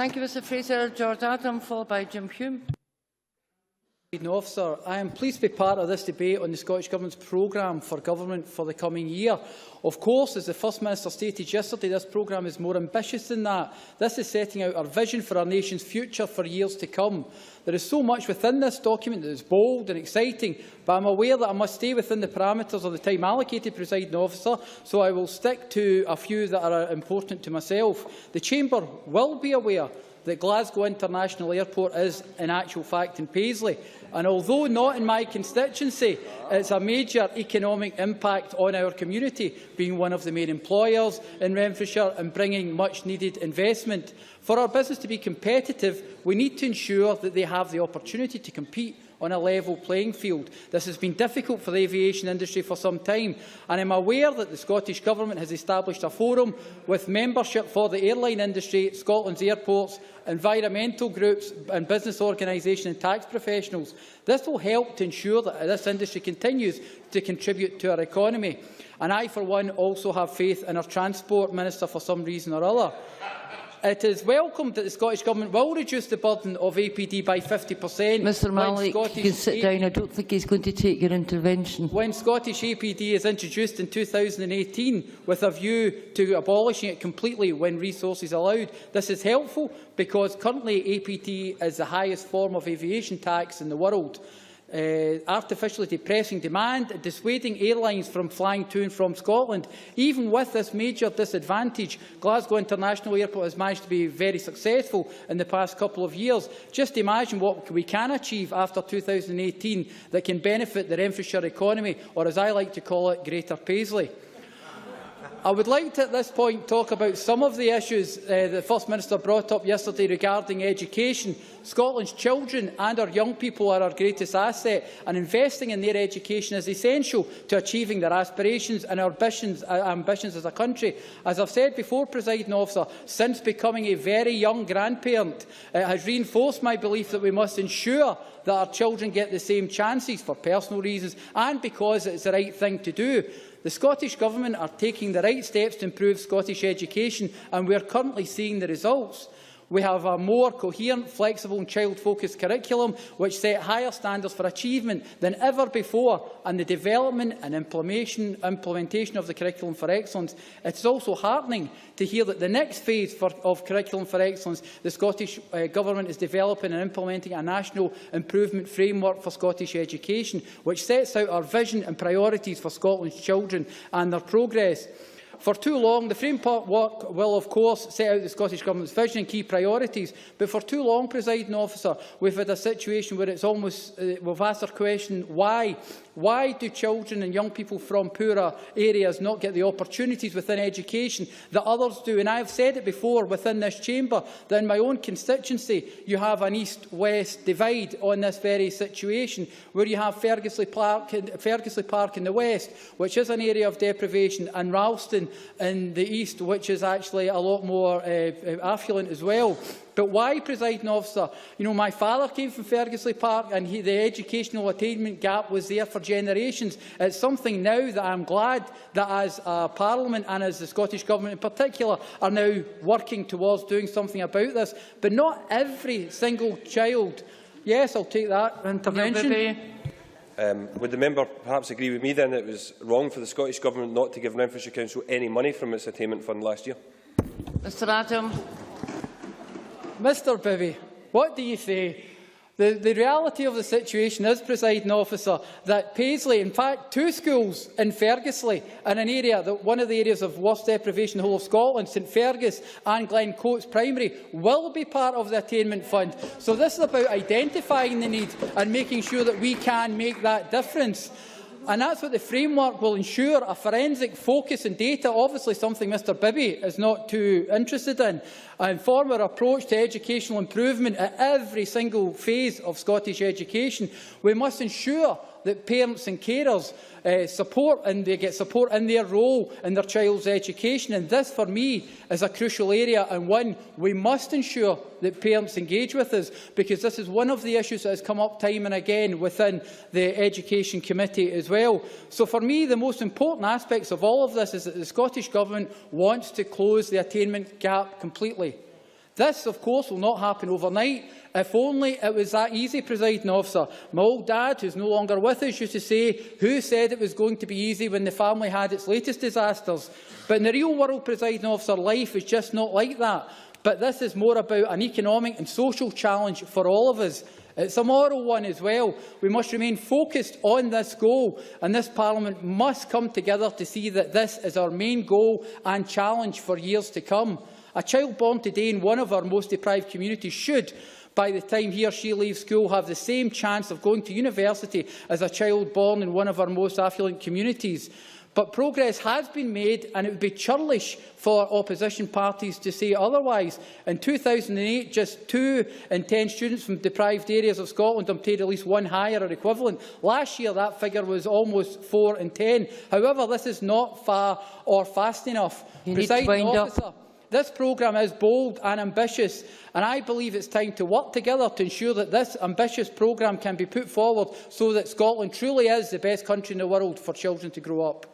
Thank you, Mr Fraser. George Adam, followed by Jim Hume. Officer, I am pleased to be part of this debate on the Scottish Government's programme for government for the coming year. Of course, as the First Minister stated yesterday, this programme is more ambitious than that. This is setting out our vision for our nation's future for years to come. There is so much within this document that is bold and exciting, but I am aware that I must stay within the parameters of the time allocated, Presiding Officer, so I will stick to a few that are important to myself. The Chamber will be aware that Glasgow International Airport is, in actual fact, in Paisley. And although not in my constituency, it is a major economic impact on our community, being one of the main employers in Renfrewshire and bringing much-needed investment. For our business to be competitive, we need to ensure that they have the opportunity to compete on a level playing field. This has been difficult for the aviation industry for some time, and I am aware that the Scottish Government has established a forum with membership for the airline industry, Scotland's airports, environmental groups and business organisations and tax professionals. This will help to ensure that this industry continues to contribute to our economy. And I, for one, also have faith in our Transport Minister for some reason or other. It is welcomed that the Scottish Government will reduce the burden of APD by 50%. Mr Malik, you can sit down. I don't think he's going to take your intervention. When Scottish APD is introduced in 2018 with a view to abolishing it completely when resources allowed, this is helpful because currently APD is the highest form of aviation tax in the world. Artificially depressing demand and dissuading airlines from flying to and from Scotland. Even with this major disadvantage, Glasgow International Airport has managed to be very successful in the past couple of years. Just imagine what we can achieve after 2018 that can benefit the Renfrewshire economy, or as I like to call it, Greater Paisley. I would like to at this point talk about some of the issues the First Minister brought up yesterday regarding education. Scotland's children and our young people are our greatest asset, and investing in their education is essential to achieving their aspirations and our ambitions as a country. As I have said before, Presiding Officer, since becoming a very young grandparent, it has reinforced my belief that we must ensure that our children get the same chances for personal reasons and because it is the right thing to do. The Scottish Government are taking the right steps to improve Scottish education, and we are currently seeing the results. We have a more coherent, flexible and child-focused curriculum which set higher standards for achievement than ever before, and the development and implementation of the Curriculum for Excellence. It is also heartening to hear that the next phase of Curriculum for Excellence, the Scottish Government is developing and implementing a national improvement framework for Scottish education, which sets out our vision and priorities for Scotland's children and their progress. For too long, the framework will, of course, set out the Scottish Government's vision and key priorities, but for too long, Presiding Officer, we have had a situation where it's almost, we've asked our question, why? Why do children and young people from poorer areas not get the opportunities within education that others do? And I have said it before within this chamber that in my own constituency you have an east-west divide on this very situation, where you have Fergusley Park in the west, which is an area of deprivation, and Ralston in the east, which is actually a lot more affluent as well. But why, Presiding Officer? You know, my father came from Fergusley Park, and the educational attainment gap was there for generations. It's something now that I'm glad that as a Parliament and as the Scottish Government in particular are now working towards doing something about this. But not every single child. Yes, I'll take that intervention. Would the member perhaps agree with me then that it was wrong for the Scottish Government not to give Renfrewshire Council any money from its attainment fund last year? Mr Adam. Mr Bibby, what do you say? The reality of the situation is, Presiding Officer, that Paisley, in fact, 2 schools in Fergusley, in an area that one of the areas of worst deprivation in the whole of Scotland, St Fergus and Glencoats Primary, will be part of the attainment fund. So this is about identifying the need and making sure that we can make that difference. And that's what the framework will ensure, a forensic focus and data, obviously something Mr Bibby is not too interested in, an informed approach to educational improvement at every single phase of Scottish education. We must ensure that parents and carers support, and they get support in their role in their child's education. And this, for me, is a crucial area, and one we must ensure that parents engage with us, because this is one of the issues that has come up time and again within the Education Committee as well. So for me, the most important aspects of all of this is that the Scottish Government wants to close the attainment gap completely. This, of course, will not happen overnight. If only it was that easy, Presiding Officer. My old dad, who's no longer with us, used to say, "Who said it was going to be easy when the family had its latest disasters?" But in the real world, Presiding Officer, life is just not like that. But this is more about an economic and social challenge for all of us. It's a moral one as well. We must remain focused on this goal, and this Parliament must come together to see that this is our main goal and challenge for years to come. A child born today in one of our most deprived communities should, by the time he or she leaves school, have the same chance of going to university as a child born in one of our most affluent communities. But progress has been made, and it would be churlish for opposition parties to say otherwise. In 2008, just 2 in 10 students from deprived areas of Scotland obtained at least one higher or equivalent. Last year, that figure was almost 4 in 10. However, this is not far or fast enough. Presiding Officer, this programme is bold and ambitious, and I believe it's time to work together to ensure that this ambitious programme can be put forward so that Scotland truly is the best country in the world for children to grow up.